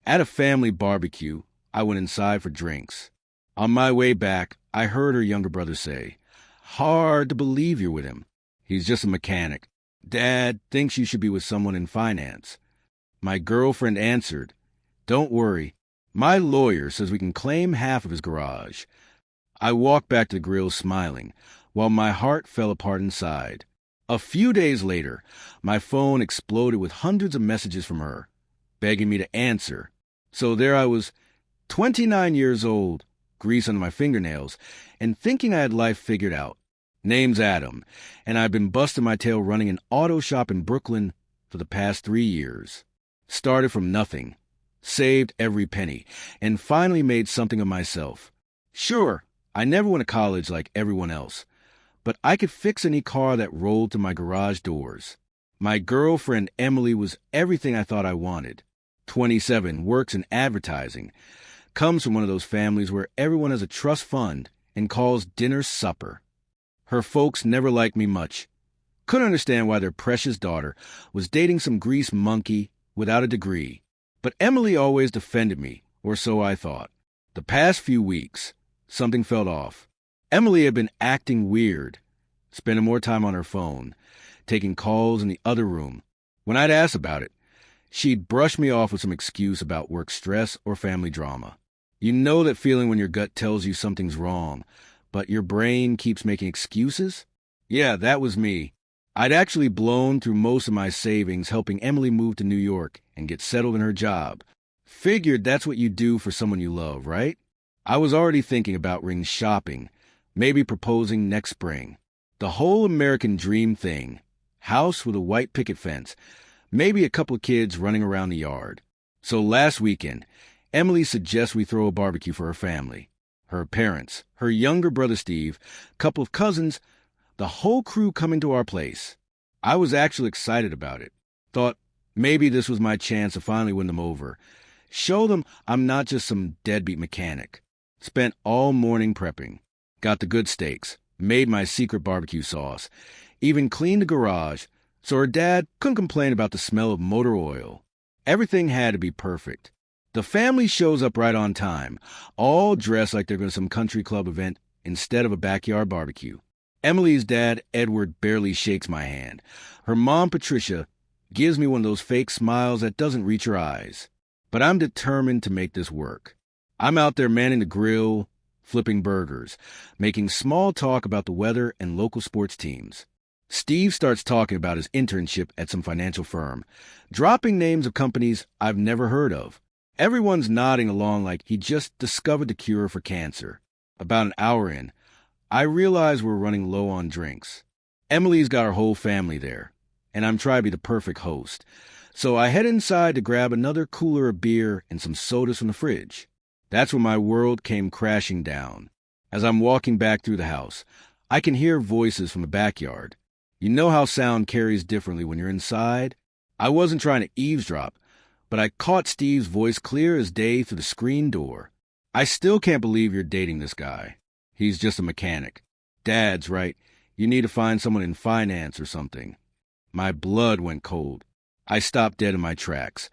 At a family barbecue, I went inside for drinks. On my way back, I heard her younger brother say, "Hard to believe you're with him. He's just a mechanic. Dad thinks you should be with someone in finance." My girlfriend answered, "Don't worry. My lawyer says we can claim half of his garage." I walked back to the grill smiling, while my heart fell apart inside. A few days later, my phone exploded with hundreds of messages from her, begging me to answer. So there I was, 29 years old, grease under my fingernails, and thinking I had life figured out. Name's Adam, and I've been busting my tail running an auto shop in Brooklyn for the past 3 years. Started from nothing, saved every penny, and finally made something of myself. Sure, I never went to college like everyone else, but I could fix any car that rolled through my garage doors. My girlfriend Emily was everything I thought I wanted. 27, works in advertising, comes from one of those families where everyone has a trust fund and calls dinner supper. Her folks never liked me much. Couldn't understand why their precious daughter was dating some grease monkey without a degree. But Emily always defended me, or so I thought. The past few weeks, something felt off. Emily had been acting weird, spending more time on her phone, taking calls in the other room. When I'd ask about it, she'd brush me off with some excuse about work stress or family drama. You know that feeling when your gut tells you something's wrong, but your brain keeps making excuses? Yeah, that was me. I'd actually blown through most of my savings helping Emily move to New York and get settled in her job. Figured that's what you do for someone you love, right? I was already thinking about ring shopping, maybe proposing next spring. The whole American dream thing. House with a white picket fence, maybe a couple of kids running around the yard. So last weekend, Emily suggests we throw a barbecue for her family. Her parents, her younger brother Steve, couple of cousins, the whole crew coming to our place. I was actually excited about it. Thought maybe this was my chance to finally win them over. Show them I'm not just some deadbeat mechanic. Spent all morning prepping. Got the good steaks. Made my secret barbecue sauce. Even cleaned the garage so her dad couldn't complain about the smell of motor oil. Everything had to be perfect. The family shows up right on time, all dressed like they're going to some country club event instead of a backyard barbecue. Emily's dad, Edward, barely shakes my hand. Her mom, Patricia, gives me one of those fake smiles that doesn't reach her eyes. But I'm determined to make this work. I'm out there manning the grill, flipping burgers, making small talk about the weather and local sports teams. Steve starts talking about his internship at some financial firm, dropping names of companies I've never heard of. Everyone's nodding along like he just discovered the cure for cancer. About an hour in, I realize we're running low on drinks. Emily's got her whole family there, and I'm trying to be the perfect host. So I head inside to grab another cooler of beer and some sodas from the fridge. That's when my world came crashing down. As I'm walking back through the house, I can hear voices from the backyard. You know how sound carries differently when you're inside? I wasn't trying to eavesdrop, but I caught Steve's voice clear as day through the screen door. "I still can't believe you're dating this guy. He's just a mechanic. Dad's right. You need to find someone in finance or something." My blood went cold. I stopped dead in my tracks,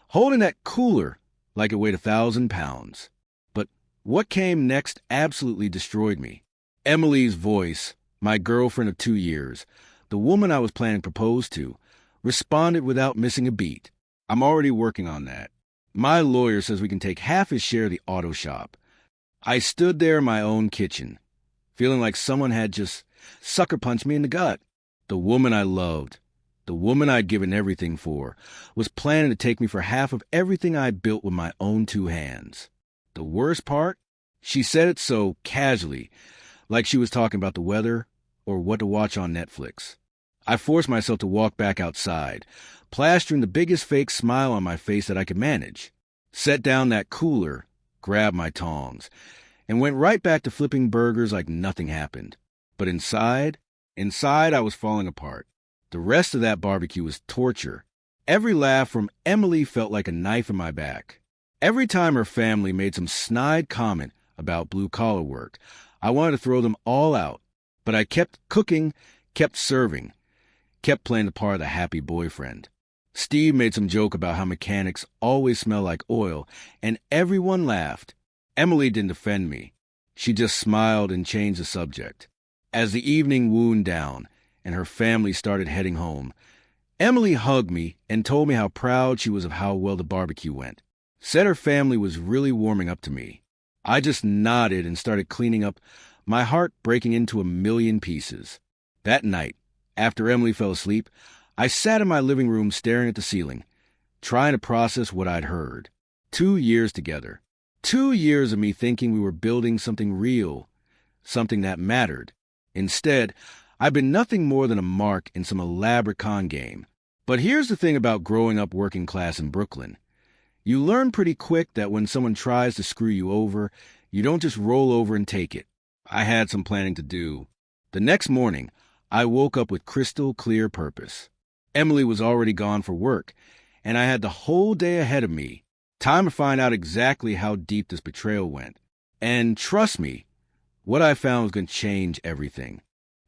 holding that cooler like it weighed 1,000 pounds. But what came next absolutely destroyed me. Emily's voice, my girlfriend of 2 years, the woman I was planning to propose to, responded without missing a beat. "I'm already working on that. My lawyer says we can take half his share of the auto shop." I stood there in my own kitchen, feeling like someone had just sucker punched me in the gut. The woman I loved, the woman I'd given everything for, was planning to take me for half of everything I built with my own 2 hands. The worst part? She said it so casually, like she was talking about the weather or what to watch on Netflix. I forced myself to walk back outside, plastering the biggest fake smile on my face that I could manage. Set down that cooler, grabbed my tongs, and went right back to flipping burgers like nothing happened. But inside I was falling apart. The rest of that barbecue was torture. Every laugh from Emily felt like a knife in my back. Every time her family made some snide comment about blue-collar work, I wanted to throw them all out. But I kept cooking, kept serving, kept playing the part of the happy boyfriend. Steve made some joke about how mechanics always smell like oil, and everyone laughed. Emily didn't defend me. She just smiled and changed the subject. As the evening wound down and her family started heading home, Emily hugged me and told me how proud she was of how well the barbecue went. Said her family was really warming up to me. I just nodded and started cleaning up, my heart breaking into a million pieces. That night, after Emily fell asleep, I sat in my living room staring at the ceiling, trying to process what I'd heard. 2 years together. 2 years of me thinking we were building something real, something that mattered. Instead, I've been nothing more than a mark in some elaborate con game. But here's the thing about growing up working class in Brooklyn. You learn pretty quick that when someone tries to screw you over, you don't just roll over and take it. I had some planning to do. The next morning, I woke up with crystal clear purpose. Emily was already gone for work, and I had the whole day ahead of me. Time to find out exactly how deep this betrayal went. And trust me, what I found was going to change everything.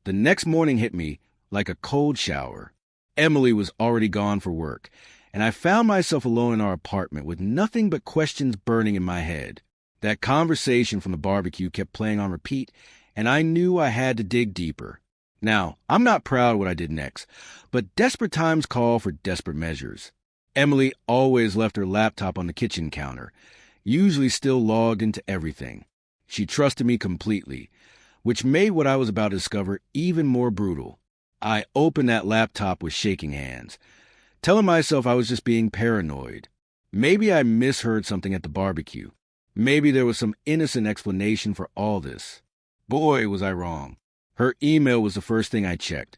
The next morning hit me like a cold shower. Emily was already gone for work, and I found myself alone in our apartment with nothing but questions burning in my head. That conversation from the barbecue kept playing on repeat, and I knew I had to dig deeper. Now, I'm not proud of what I did next, but desperate times call for desperate measures. Emily always left her laptop on the kitchen counter, usually still logged into everything. She trusted me completely, which made what I was about to discover even more brutal. I opened that laptop with shaking hands, telling myself I was just being paranoid. Maybe I misheard something at the barbecue. Maybe there was some innocent explanation for all this. Boy, was I wrong. Her email was the first thing I checked,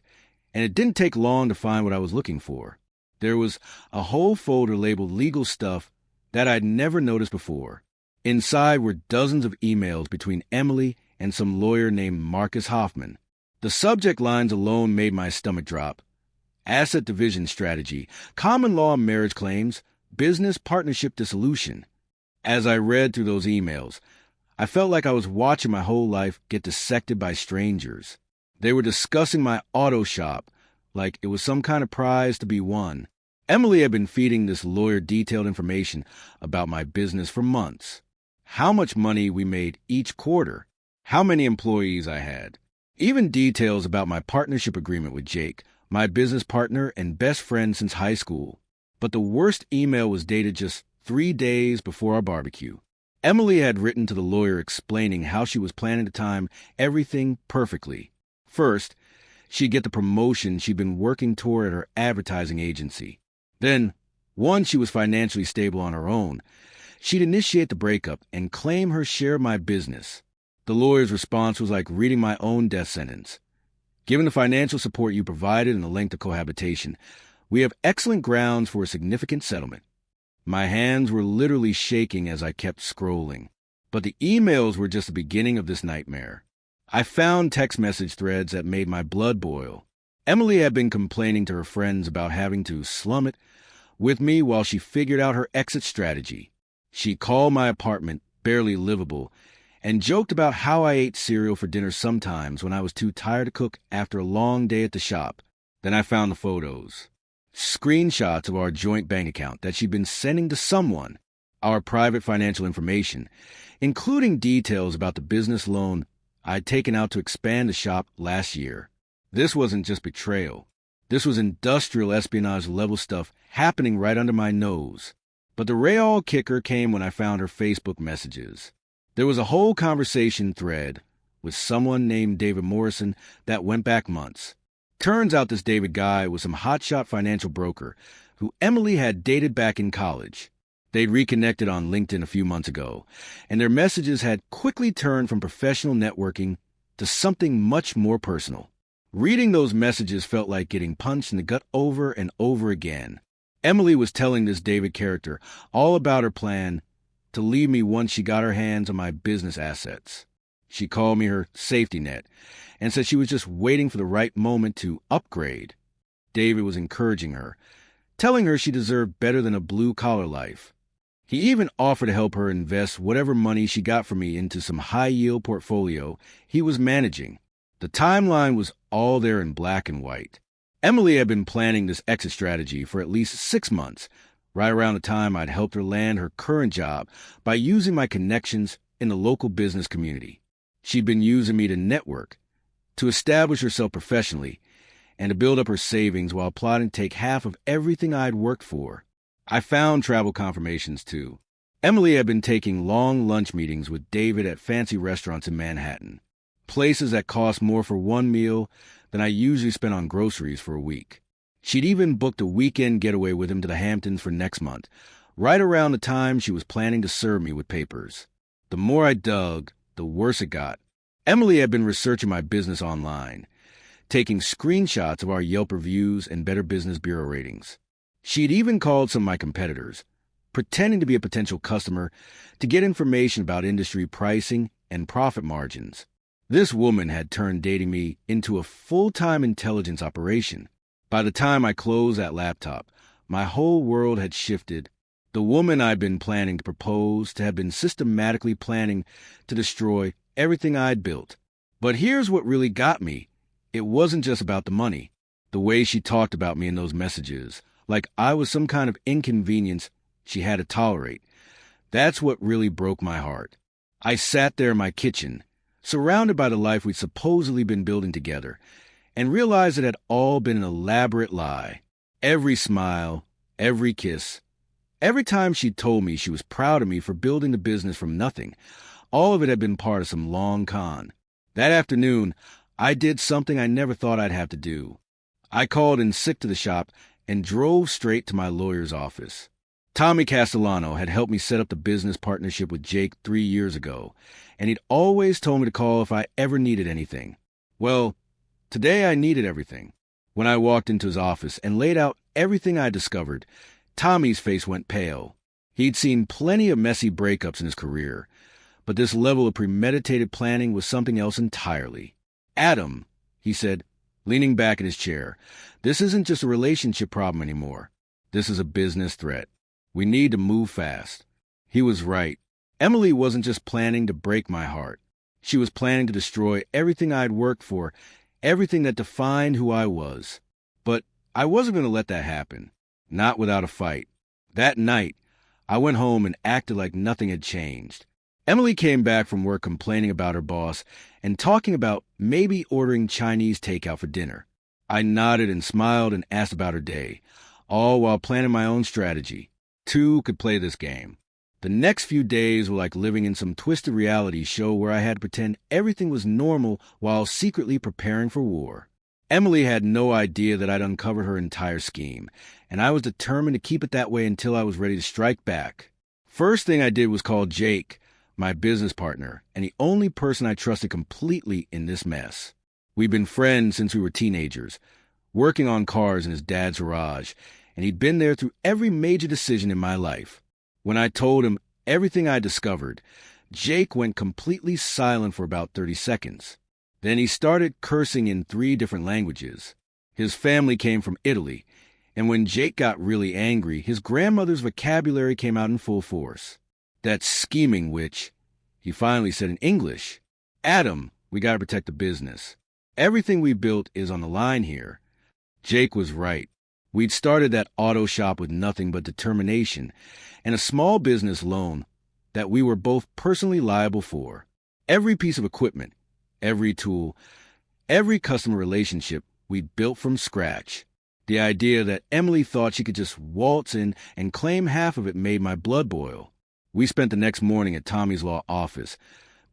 and it didn't take long to find what I was looking for. There was a whole folder labeled legal stuff that I'd never noticed before. Inside were dozens of emails between Emily and some lawyer named Marcus Hoffman. The subject lines alone made my stomach drop. Asset division strategy, common law marriage claims, business partnership dissolution. As I read through those emails, I felt like I was watching my whole life get dissected by strangers. They were discussing my auto shop like it was some kind of prize to be won. Emily had been feeding this lawyer detailed information about my business for months. How much money we made each quarter, how many employees I had, even details about my partnership agreement with Jake, my business partner and best friend since high school. But the worst email was dated just 3 days before our barbecue. Emily had written to the lawyer explaining how she was planning to time everything perfectly. First, she'd get the promotion she'd been working toward at her advertising agency. Then, once she was financially stable on her own, she'd initiate the breakup and claim her share of my business. The lawyer's response was like reading my own death sentence. Given the financial support you provided and the length of cohabitation, we have excellent grounds for a significant settlement. My hands were literally shaking as I kept scrolling. But the emails were just the beginning of this nightmare. I found text message threads that made my blood boil. Emily had been complaining to her friends about having to slum it with me while she figured out her exit strategy. She called my apartment barely livable and joked about how I ate cereal for dinner sometimes when I was too tired to cook after a long day at the shop. Then I found the photos. Screenshots of our joint bank account that she'd been sending to someone, our private financial information, including details about the business loan I'd taken out to expand the shop last year. This wasn't just betrayal. This was industrial espionage level stuff happening right under my nose. But the real kicker came when I found her Facebook messages. There was a whole conversation thread with someone named David Morrison that went back months. Turns out this David guy was some hotshot financial broker who Emily had dated back in college. They'd reconnected on LinkedIn a few months ago, and their messages had quickly turned from professional networking to something much more personal. Reading those messages felt like getting punched in the gut over and over again. Emily was telling this David character all about her plan to leave me once she got her hands on my business assets. She called me her safety net and said she was just waiting for the right moment to upgrade. David was encouraging her, telling her she deserved better than a blue-collar life. He even offered to help her invest whatever money she got from me into some high-yield portfolio he was managing. The timeline was all there in black and white. Emily had been planning this exit strategy for at least 6 months, right around the time I'd helped her land her current job by using my connections in the local business community. She'd been using me to network, to establish herself professionally, and to build up her savings while plotting to take half of everything I'd worked for. I found travel confirmations, too. Emily had been taking long lunch meetings with David at fancy restaurants in Manhattan, places that cost more for one meal than I usually spend on groceries for a week. She'd even booked a weekend getaway with him to the Hamptons for next month, right around the time she was planning to serve me with papers. The more I dug, the worse it got. Emily had been researching my business online, taking screenshots of our Yelp reviews and Better Business Bureau ratings. She'd even called some of my competitors, pretending to be a potential customer to get information about industry pricing and profit margins. This woman had turned dating me into a full-time intelligence operation. By the time I closed that laptop, my whole world had shifted. The woman I'd been planning to propose to had been systematically planning to destroy everything I'd built. But here's what really got me. It wasn't just about the money. The way she talked about me in those messages, like I was some kind of inconvenience she had to tolerate. That's what really broke my heart. I sat there in my kitchen, surrounded by the life we'd supposedly been building together, and realized it had all been an elaborate lie. Every smile, every kiss, every time she told me she was proud of me for building the business from nothing, all of it had been part of some long con. That afternoon, I did something I never thought I'd have to do. I called in sick to the shop and drove straight to my lawyer's office. Tommy Castellano had helped me set up the business partnership with Jake 3 years ago, and he'd always told me to call if I ever needed anything. Well, today I needed everything. When I walked into his office and laid out everything I discovered, Tommy's face went pale. He'd seen plenty of messy breakups in his career, but this level of premeditated planning was something else entirely. Adam, he said, leaning back in his chair, this isn't just a relationship problem anymore. This is a business threat. We need to move fast. He was right. Emily wasn't just planning to break my heart. She was planning to destroy everything I'd worked for, everything that defined who I was. But I wasn't going to let that happen. Not without a fight. That night, I went home and acted like nothing had changed. Emily came back from work complaining about her boss and talking about maybe ordering Chinese takeout for dinner. I nodded and smiled and asked about her day, all while planning my own strategy. Two could play this game. The next few days were like living in some twisted reality show where I had to pretend everything was normal while secretly preparing for war. Emily had no idea that I'd uncovered her entire scheme, and I was determined to keep it that way until I was ready to strike back. First thing I did was call Jake, my business partner, and the only person I trusted completely in this mess. We'd been friends since we were teenagers, working on cars in his dad's garage, and he'd been there through every major decision in my life. When I told him everything I discovered, Jake went completely silent for about 30 seconds. Then he started cursing in 3 different languages. His family came from Italy, and when Jake got really angry, his grandmother's vocabulary came out in full force. That scheming witch, he finally said in English. Adam, we gotta protect the business. Everything we built is on the line here. Jake was right. We'd started that auto shop with nothing but determination and a small business loan that we were both personally liable for. Every piece of equipment, every tool, every customer relationship we'd built from scratch. The idea that Emily thought she could just waltz in and claim half of it made my blood boil. We spent the next morning at Tommy's law office,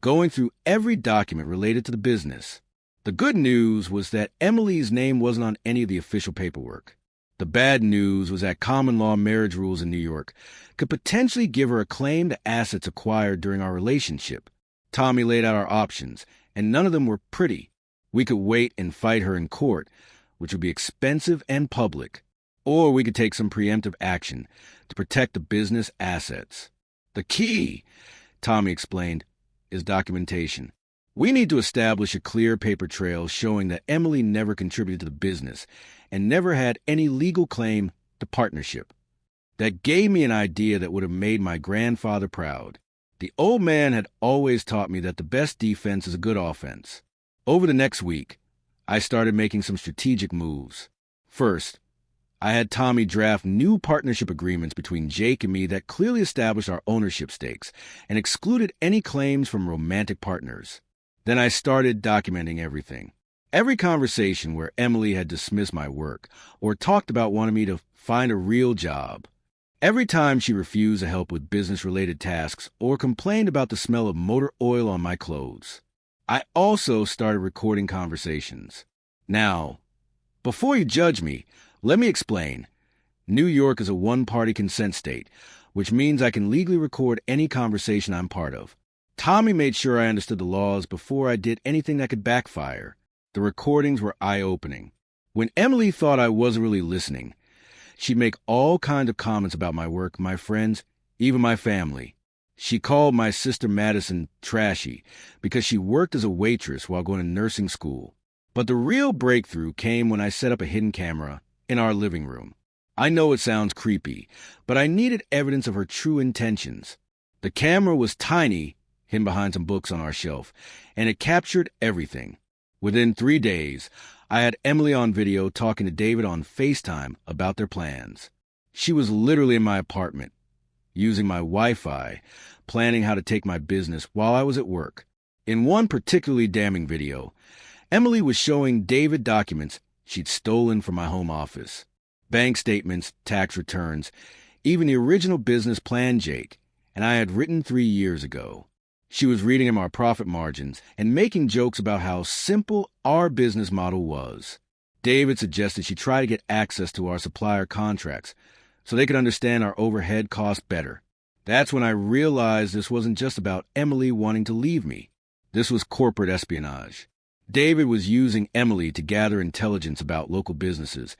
going through every document related to the business. The good news was that Emily's name wasn't on any of the official paperwork. The bad news was that common law marriage rules in New York could potentially give her a claim to assets acquired during our relationship. Tommy laid out our options, and none of them were pretty. We could wait and fight her in court, which would be expensive and public, or we could take some preemptive action to protect the business assets. The key, Tommy explained, is documentation. We need to establish a clear paper trail showing that Emily never contributed to the business and never had any legal claim to partnership. That gave me an idea that would have made my grandfather proud. The old man had always taught me that the best defense is a good offense. Over the next week, I started making some strategic moves. First, I had Tommy draft new partnership agreements between Jake and me that clearly established our ownership stakes and excluded any claims from romantic partners. Then I started documenting everything. Every conversation where Emily had dismissed my work or talked about wanting me to find a real job. Every time she refused to help with business-related tasks or complained about the smell of motor oil on my clothes. I also started recording conversations. Now, before you judge me, let me explain. New York is a one-party consent state, which means I can legally record any conversation I'm part of. Tommy made sure I understood the laws before I did anything that could backfire. The recordings were eye-opening. When Emily thought I wasn't really listening, she'd make all kinds of comments about my work, my friends, even my family. She called my sister Madison trashy because she worked as a waitress while going to nursing school. But the real breakthrough came when I set up a hidden camera in our living room. I know it sounds creepy, but I needed evidence of her true intentions. The camera was tiny, hidden behind some books on our shelf, and it captured everything. Within 3 days, I had Emily on video talking to David on FaceTime about their plans. She was literally in my apartment, using my Wi-Fi, planning how to take my business while I was at work. In one particularly damning video, Emily was showing David documents she'd stolen from my home office. Bank statements, tax returns, even the original business plan Jake and I had written 3 years ago. She was reading him our profit margins and making jokes about how simple our business model was. David suggested she try to get access to our supplier contracts so they could understand our overhead costs better. That's when I realized this wasn't just about Emily wanting to leave me. This was corporate espionage. David was using Emily to gather intelligence about local businesses,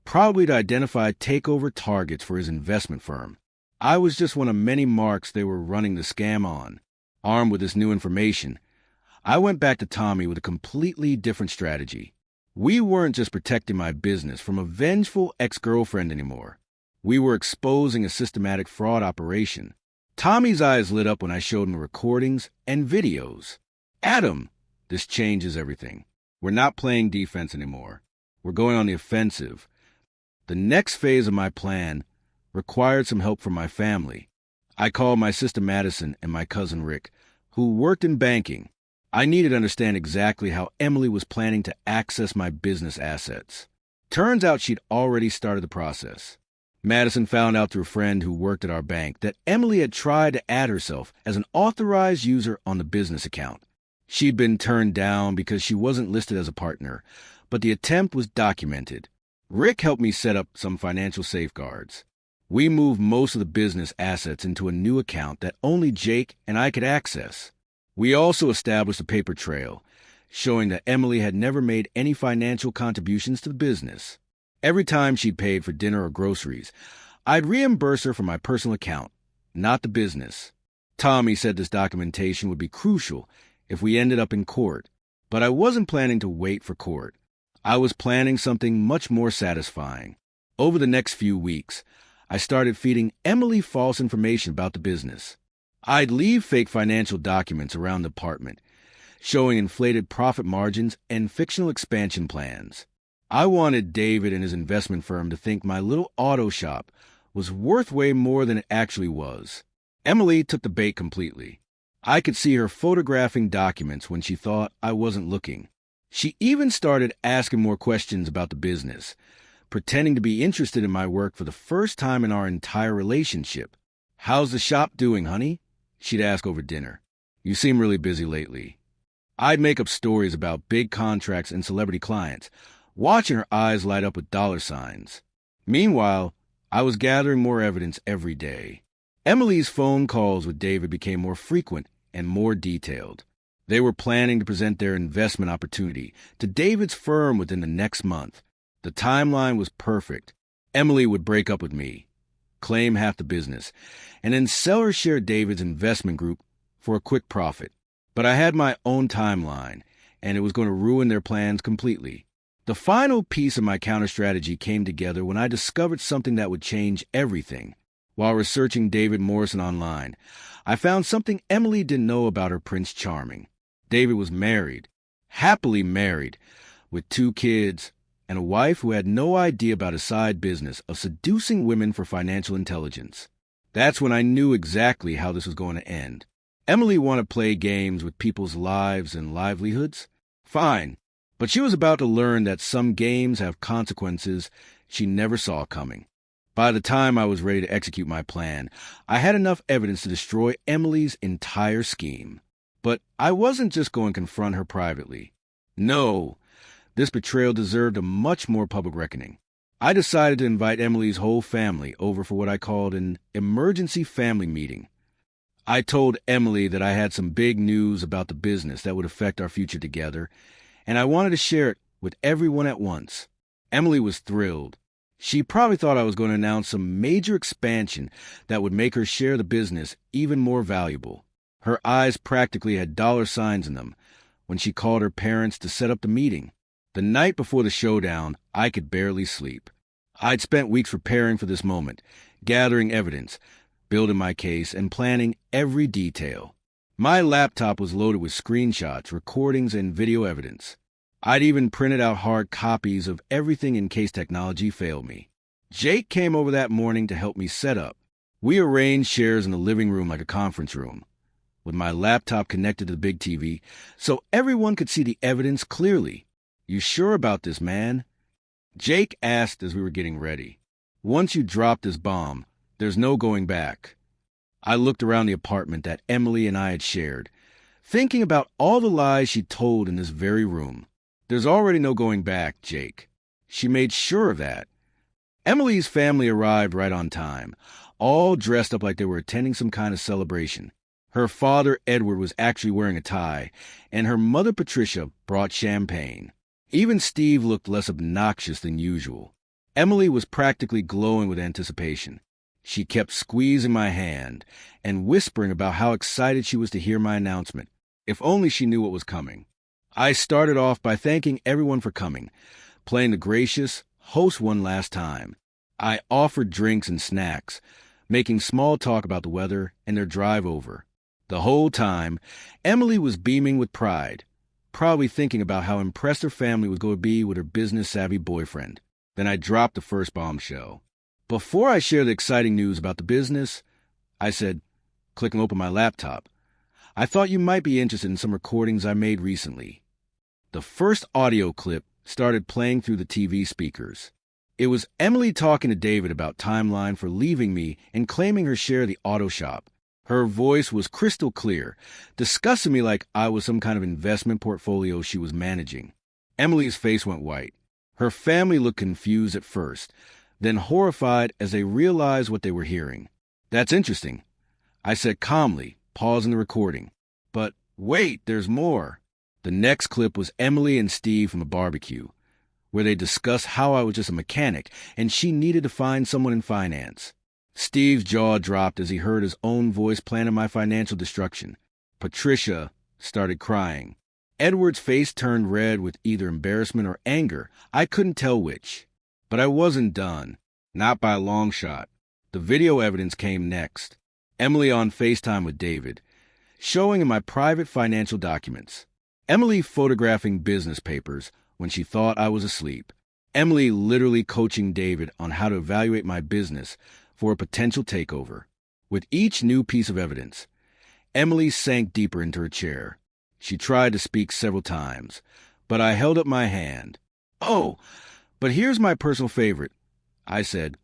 probably to identify takeover targets for his investment firm. I was just one of many marks they were running the scam on. Armed with this new information, I went back to Tommy with a completely different strategy. We weren't just protecting my business from a vengeful ex-girlfriend anymore. We were exposing a systematic fraud operation. Tommy's eyes lit up when I showed him the recordings and videos. Adam, this changes everything. We're not playing defense anymore. We're going on the offensive. The next phase of my plan required some help from my family. I called my sister Madison and my cousin Rick, who worked in banking. I needed to understand exactly how Emily was planning to access my business assets. Turns out she'd already started the process. Madison found out through a friend who worked at our bank that Emily had tried to add herself as an authorized user on the business account. She'd been turned down because she wasn't listed as a partner, but the attempt was documented. Rick helped me set up some financial safeguards. We moved most of the business assets into a new account that only Jake and I could access. We also established a paper trail, showing that Emily had never made any financial contributions to the business. Every time she'd paid for dinner or groceries, I'd reimburse her from my personal account, not the business. Tommy said this documentation would be crucial if we ended up in court, but I wasn't planning to wait for court. I was planning something much more satisfying. Over the next few weeks, I started feeding Emily false information about the business. I'd leave fake financial documents around the apartment, showing inflated profit margins and fictional expansion plans. I wanted David and his investment firm to think my little auto shop was worth way more than it actually was. Emily took the bait completely. I could see her photographing documents when she thought I wasn't looking. She even started asking more questions about the business, pretending to be interested in my work for the first time in our entire relationship. "How's the shop doing, honey?" she'd ask over dinner. "You seem really busy lately." I'd make up stories about big contracts and celebrity clients, watching her eyes light up with dollar signs. Meanwhile, I was gathering more evidence every day. Emily's phone calls with David became more frequent and more detailed. They were planning to present their investment opportunity to David's firm within the next month. The timeline was perfect. Emily would break up with me, claim half the business, and then sell or share David's investment group for a quick profit. But I had my own timeline, and it was going to ruin their plans completely. The final piece of my counter strategy came together when I discovered something that would change everything. While researching David Morrison online, I found something Emily didn't know about her Prince Charming. David was married, happily married, with 2 kids and a wife who had no idea about his side business of seducing women for financial intelligence. That's when I knew exactly how this was going to end. Emily wanted to play games with people's lives and livelihoods? Fine. But she was about to learn that some games have consequences she never saw coming. By the time I was ready to execute my plan, I had enough evidence to destroy Emily's entire scheme. But I wasn't just going to confront her privately. No, this betrayal deserved a much more public reckoning. I decided to invite Emily's whole family over for what I called an emergency family meeting. I told Emily that I had some big news about the business that would affect our future together, and I wanted to share it with everyone at once. Emily was thrilled. She probably thought I was going to announce some major expansion that would make her share the business even more valuable. Her eyes practically had dollar signs in them when she called her parents to set up the meeting. The night before the showdown, I could barely sleep. I'd spent weeks preparing for this moment, gathering evidence, building my case, and planning every detail. My laptop was loaded with screenshots, recordings, and video evidence. I'd even printed out hard copies of everything in case technology failed me. Jake came over that morning to help me set up. We arranged chairs in the living room like a conference room, with my laptop connected to the big TV, so everyone could see the evidence clearly. "You sure about this, man?" Jake asked as we were getting ready. "Once you drop this bomb, there's no going back." I looked around the apartment that Emily and I had shared, thinking about all the lies she told in this very room. "There's already no going back, Jake." She made sure of that. Emily's family arrived right on time, all dressed up like they were attending some kind of celebration. Her father, Edward, was actually wearing a tie, and her mother, Patricia, brought champagne. Even Steve looked less obnoxious than usual. Emily was practically glowing with anticipation. She kept squeezing my hand and whispering about how excited she was to hear my announcement. If only she knew what was coming. I started off by thanking everyone for coming, playing the gracious host one last time. I offered drinks and snacks, making small talk about the weather and their drive over. The whole time, Emily was beaming with pride, probably thinking about how impressed her family was going to be with her business-savvy boyfriend. Then I dropped the first bombshell. Before I share the exciting news about the business, I said, clicking open my laptop, "I thought you might be interested in some recordings I made recently." The first audio clip started playing through the TV speakers. It was Emily talking to David about timeline for leaving me and claiming her share of the auto shop. Her voice was crystal clear, discussing me like I was some kind of investment portfolio she was managing. Emily's face went white. Her family looked confused at first, then horrified as they realized what they were hearing. "That's interesting," I said calmly, pausing the recording. "But wait, there's more." The next clip was Emily and Steve from a barbecue, where they discussed how I was just a mechanic and she needed to find someone in finance. Steve's jaw dropped as he heard his own voice planning my financial destruction. Patricia started crying. Edward's face turned red with either embarrassment or anger. I couldn't tell which. But I wasn't done. Not by a long shot. The video evidence came next. Emily on FaceTime with David, showing him my private financial documents. Emily photographing business papers when she thought I was asleep. Emily literally coaching David on how to evaluate my business for a potential takeover. With each new piece of evidence, Emily sank deeper into her chair. She tried to speak several times, but I held up my hand. "Oh, but here's my personal favorite," I said,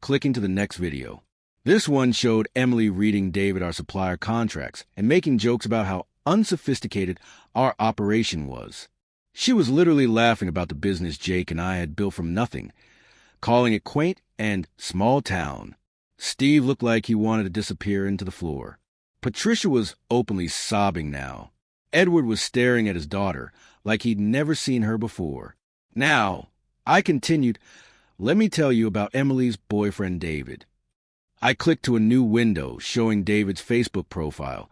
clicking to the next video. This one showed Emily reading David our supplier contracts and making jokes about how unsophisticated our operation was. She was literally laughing about the business Jake and I had built from nothing, calling it quaint and small town. Steve looked like he wanted to disappear into the floor. Patricia was openly sobbing now. Edward was staring at his daughter like he'd never seen her before. "Now," I continued, "let me tell you about Emily's boyfriend, David." I clicked to a new window showing David's Facebook profile,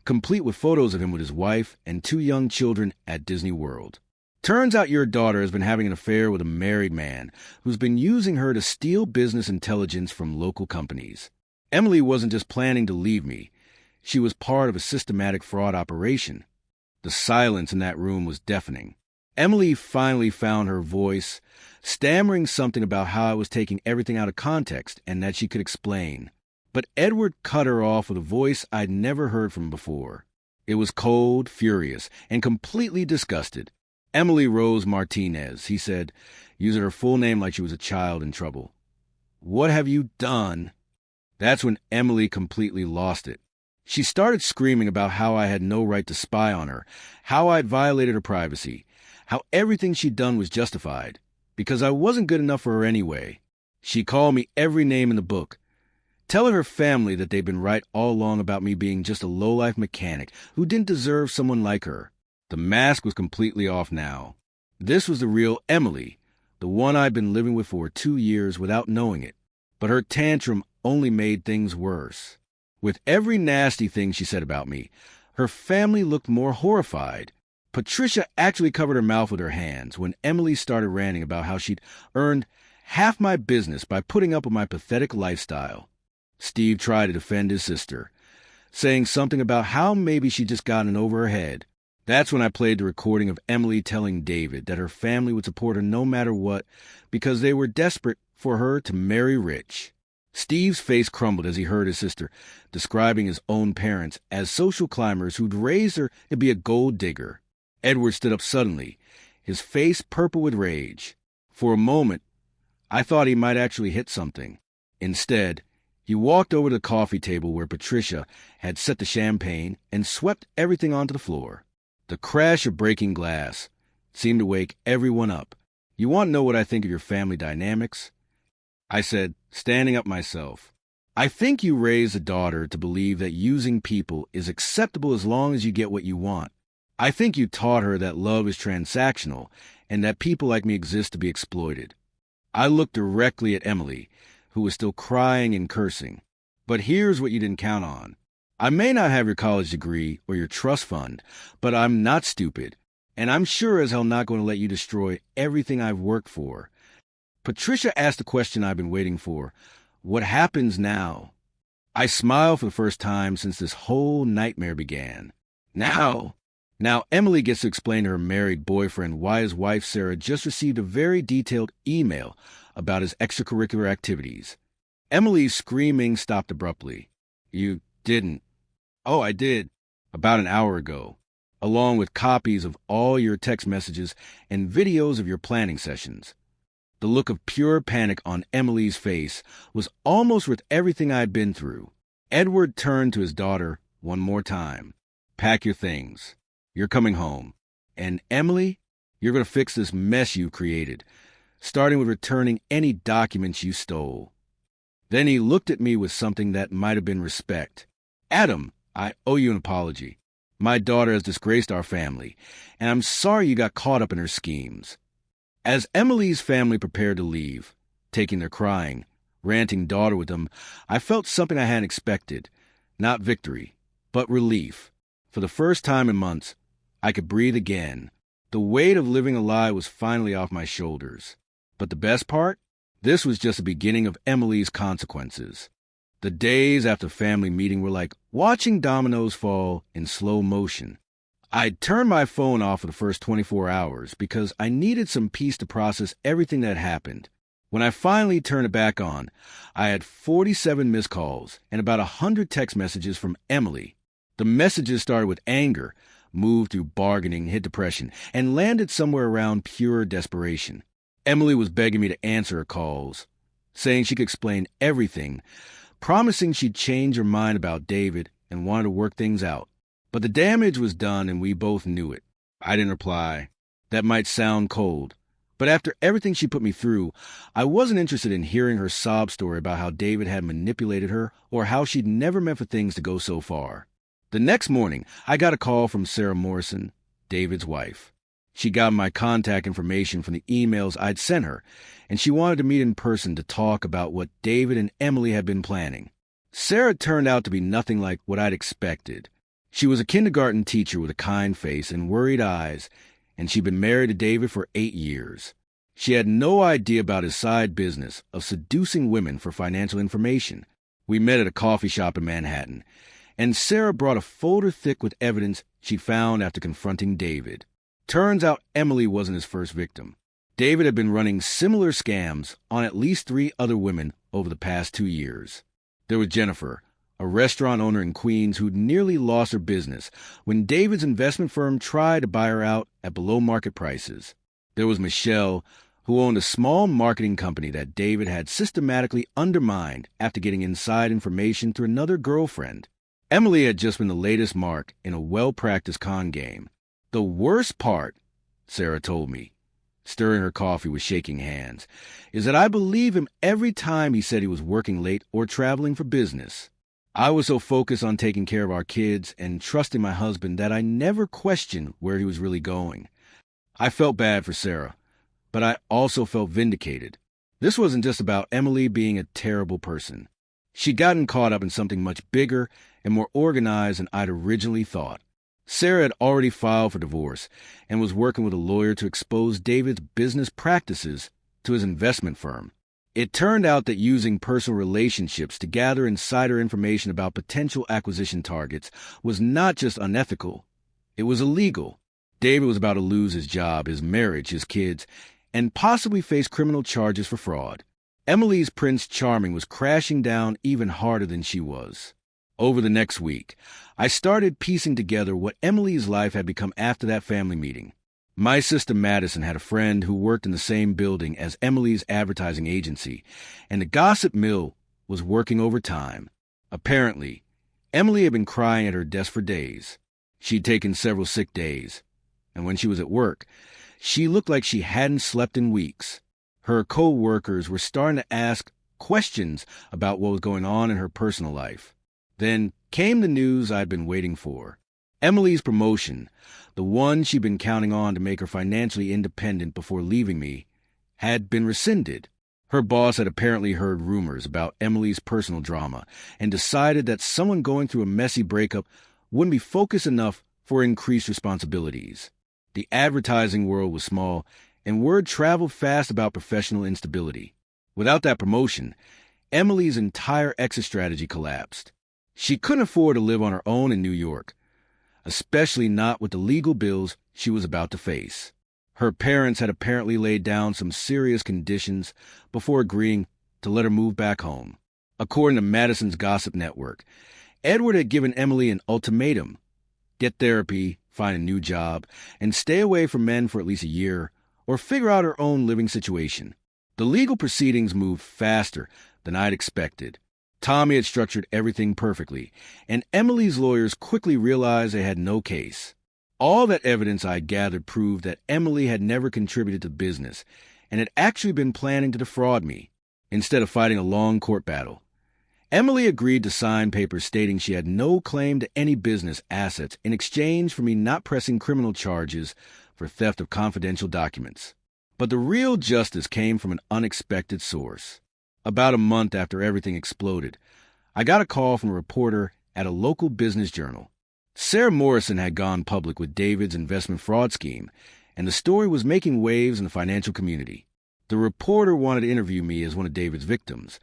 complete with photos of him with his wife and 2 young children at Disney World. "Turns out your daughter has been having an affair with a married man who's been using her to steal business intelligence from local companies. Emily wasn't just planning to leave me. She was part of a systematic fraud operation." The silence in that room was deafening. Emily finally found her voice, stammering something about how I was taking everything out of context and that she could explain. But Edward cut her off with a voice I'd never heard from before. It was cold, furious, and completely disgusted. "Emily Rose Martinez," he said, using her full name like she was a child in trouble. "What have you done?" That's when Emily completely lost it. She started screaming about how I had no right to spy on her, how I'd violated her privacy, how everything she'd done was justified, because I wasn't good enough for her anyway. She called me every name in the book, telling her family that they'd been right all along about me being just a low-life mechanic who didn't deserve someone like her. The mask was completely off now. This was the real Emily, the one I'd been living with for 2 years without knowing it. But her tantrum only made things worse. With every nasty thing she said about me, her family looked more horrified. Patricia actually covered her mouth with her hands when Emily started ranting about how she'd earned half my business by putting up with my pathetic lifestyle. Steve tried to defend his sister, saying something about how maybe she'd just gotten over her head. That's when I played the recording of Emily telling David that her family would support her no matter what because they were desperate for her to marry rich. Steve's face crumbled as he heard his sister describing his own parents as social climbers who'd raised her to be a gold digger. Edward stood up suddenly, his face purple with rage. For a moment, I thought he might actually hit something. Instead, he walked over to the coffee table where Patricia had set the champagne and swept everything onto the floor. The crash of breaking glass seemed to wake everyone up. "You want to know what I think of your family dynamics?" I said, standing up myself. "I think you raised a daughter to believe that using people is acceptable as long as you get what you want. I think you taught her that love is transactional and that people like me exist to be exploited." I looked directly at Emily, who was still crying and cursing. "But here's what you didn't count on. I may not have your college degree or your trust fund, but I'm not stupid, and I'm sure as hell not going to let you destroy everything I've worked for." Patricia asked the question I've been waiting for. "What happens now?" I smiled for the first time since this whole nightmare began. Now Emily gets to explain to her married boyfriend why his wife Sarah just received a very detailed email about his extracurricular activities. Emily's screaming stopped abruptly. "You didn't." "Oh, I did. About an hour ago. Along with copies of all your text messages and videos of your planning sessions." The look of pure panic on Emily's face was almost worth everything I'd been through. Edward turned to his daughter one more time. "Pack your things. You're coming home. And Emily, you're going to fix this mess you created, starting with returning any documents you stole." Then he looked at me with something that might have been respect. "Adam, I owe you an apology. My daughter has disgraced our family, and I'm sorry you got caught up in her schemes." As Emily's family prepared to leave, taking their crying, ranting daughter with them, I felt something I hadn't expected. Not victory, but relief. For the first time in months, I could breathe again. The weight of living a lie was finally off my shoulders. But the best part? This was just the beginning of Emily's consequences. The days after family meeting were like watching dominoes fall in slow motion. I'd turned my phone off for the first 24 hours because I needed some peace to process everything that happened. When I finally turned it back on, I had 47 missed calls and about 100 text messages from Emily. The messages started with anger, moved through bargaining, hit depression, and landed somewhere around pure desperation. Emily was begging me to answer her calls, saying she could explain everything, promising she'd change her mind about David and wanted to work things out. But the damage was done and we both knew it. I didn't reply. That might sound cold, but after everything she put me through, I wasn't interested in hearing her sob story about how David had manipulated her or how she'd never meant for things to go so far. The next morning, I got a call from Sarah Morrison, David's wife. She got my contact information from the emails I'd sent her, and she wanted to meet in person to talk about what David and Emily had been planning. Sarah turned out to be nothing like what I'd expected. She was a kindergarten teacher with a kind face and worried eyes, and she'd been married to David for 8 years. She had no idea about his side business of seducing women for financial information. We met at a coffee shop in Manhattan, and Sarah brought a folder thick with evidence she'd found after confronting David. Turns out Emily wasn't his first victim. David had been running similar scams on at least 3 other women over the past 2 years. There was Jennifer, a restaurant owner in Queens who'd nearly lost her business when David's investment firm tried to buy her out at below-market prices. There was Michelle, who owned a small marketing company that David had systematically undermined after getting inside information through another girlfriend. Emily had just been the latest mark in a well-practiced con game. The worst part, Sarah told me, stirring her coffee with shaking hands, is that I believe him every time he said he was working late or traveling for business. I was so focused on taking care of our kids and trusting my husband that I never questioned where he was really going. I felt bad for Sarah, but I also felt vindicated. This wasn't just about Emily being a terrible person. She'd gotten caught up in something much bigger and more organized than I'd originally thought. Sarah had already filed for divorce and was working with a lawyer to expose David's business practices to his investment firm. It turned out that using personal relationships to gather insider information about potential acquisition targets was not just unethical, it was illegal. David was about to lose his job, his marriage, his kids, and possibly face criminal charges for fraud. Emily's Prince Charming was crashing down even harder than she was. Over the next week, I started piecing together what Emily's life had become after that family meeting. My sister Madison had a friend who worked in the same building as Emily's advertising agency, and the gossip mill was working overtime. Apparently, Emily had been crying at her desk for days. She'd taken several sick days, and when she was at work, she looked like she hadn't slept in weeks. Her co-workers were starting to ask questions about what was going on in her personal life. Then came the news I'd been waiting for. Emily's promotion, the one she'd been counting on to make her financially independent before leaving me, had been rescinded. Her boss had apparently heard rumors about Emily's personal drama and decided that someone going through a messy breakup wouldn't be focused enough for increased responsibilities. The advertising world was small, and word traveled fast about professional instability. Without that promotion, Emily's entire exit strategy collapsed. She couldn't afford to live on her own in New York, especially not with the legal bills she was about to face. Her parents had apparently laid down some serious conditions before agreeing to let her move back home. According to Madison's gossip network, Edward had given Emily an ultimatum: get therapy, find a new job, and stay away from men for at least a year, or figure out her own living situation. The legal proceedings moved faster than I'd expected. Tommy had structured everything perfectly, and Emily's lawyers quickly realized they had no case. All that evidence I gathered proved that Emily had never contributed to business and had actually been planning to defraud me. Instead of fighting a long court battle, Emily agreed to sign papers stating she had no claim to any business assets in exchange for me not pressing criminal charges for theft of confidential documents. But the real justice came from an unexpected source. About a month after everything exploded, I got a call from a reporter at a local business journal. Sarah Morrison had gone public with David's investment fraud scheme, and the story was making waves in the financial community. The reporter wanted to interview me as one of David's victims,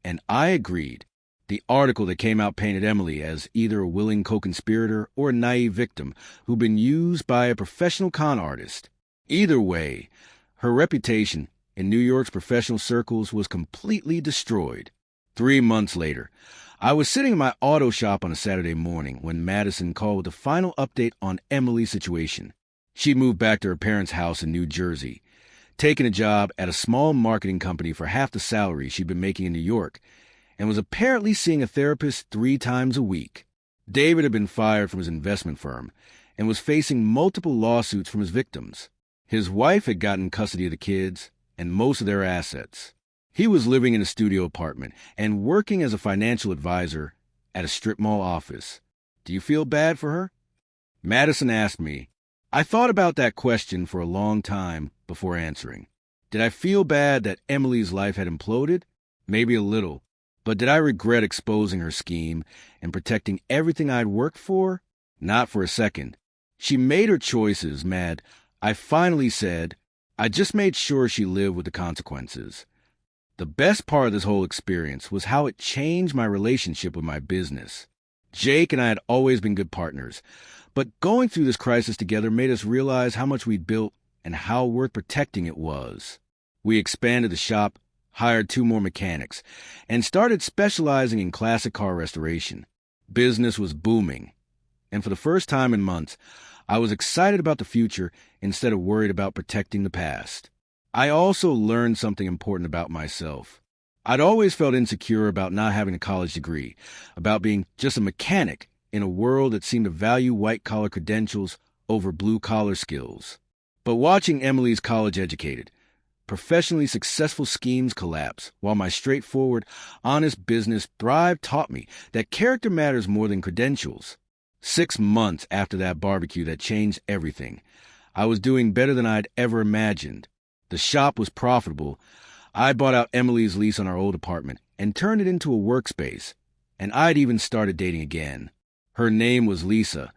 and I agreed. The article that came out painted Emily as either a willing co-conspirator or a naive victim who'd been used by a professional con artist. Either way, her reputation in New York's professional circles was completely destroyed. 3 months later, I was sitting in my auto shop on a Saturday morning when Madison called with a final update on Emily's situation. She'd moved back to her parents' house in New Jersey, taken a job at a small marketing company for half the salary she'd been making in New York, and was apparently seeing a therapist 3 times a week. David had been fired from his investment firm and was facing multiple lawsuits from his victims. His wife had gotten custody of the kids and most of their assets. He was living in a studio apartment and working as a financial advisor at a strip mall office. Do you feel bad for her? Madison asked me. I thought about that question for a long time before answering. Did I feel bad that Emily's life had imploded? Maybe a little. But did I regret exposing her scheme and protecting everything I'd worked for? Not for a second. She made her choices, Mad. I finally said, I just made sure she lived with the consequences. The best part of this whole experience was how it changed my relationship with my business. Jake and I had always been good partners, but going through this crisis together made us realize how much we'd built and how worth protecting it was. We expanded the shop, hired 2 more mechanics, and started specializing in classic car restoration. Business was booming, and for the first time in months, I was excited about the future instead of worried about protecting the past. I also learned something important about myself. I'd always felt insecure about not having a college degree, about being just a mechanic in a world that seemed to value white-collar credentials over blue-collar skills. But watching Emily's college-educated, professionally successful schemes collapse, while my straightforward, honest business thrive taught me that character matters more than credentials. 6 months after that barbecue that changed everything, I was doing better than I'd ever imagined. The shop was profitable. I bought out Emily's lease on our old apartment and turned it into a workspace. And I'd even started dating again. Her name was Lisa.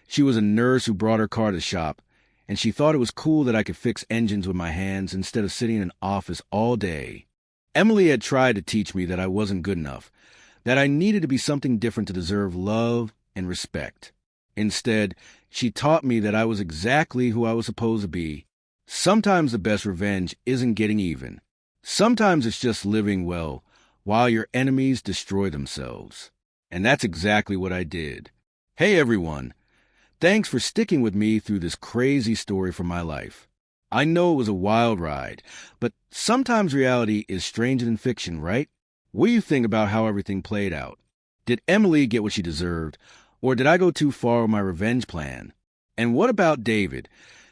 She was a nurse who brought her car to the shop, and she thought it was cool that I could fix engines with my hands instead of sitting in an office all day. Emily had tried to teach me that I wasn't good enough, that I needed to be something different to deserve love and respect. Instead, she taught me that I was exactly who I was supposed to be. Sometimes the best revenge isn't getting even. Sometimes it's just living well while your enemies destroy themselves. And that's exactly what I did. Hey everyone, thanks for sticking with me through this crazy story from my life. I know it was a wild ride, but sometimes reality is stranger than fiction, right? What do you think about how everything played out? Did Emily get what she deserved, or did I go too far with my revenge plan? And what about David?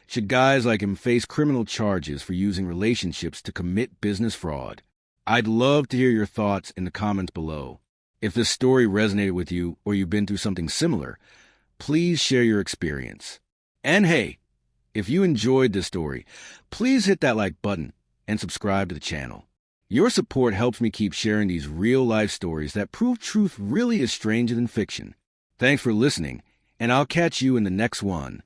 Should guys like him face criminal charges for using relationships to commit business fraud? I'd love to hear your thoughts in the comments below. If this story resonated with you or you've been through something similar, please share your experience. And hey, if you enjoyed this story, please hit that like button and subscribe to the channel. Your support helps me keep sharing these real-life stories that prove truth really is stranger than fiction. Thanks for listening, and I'll catch you in the next one.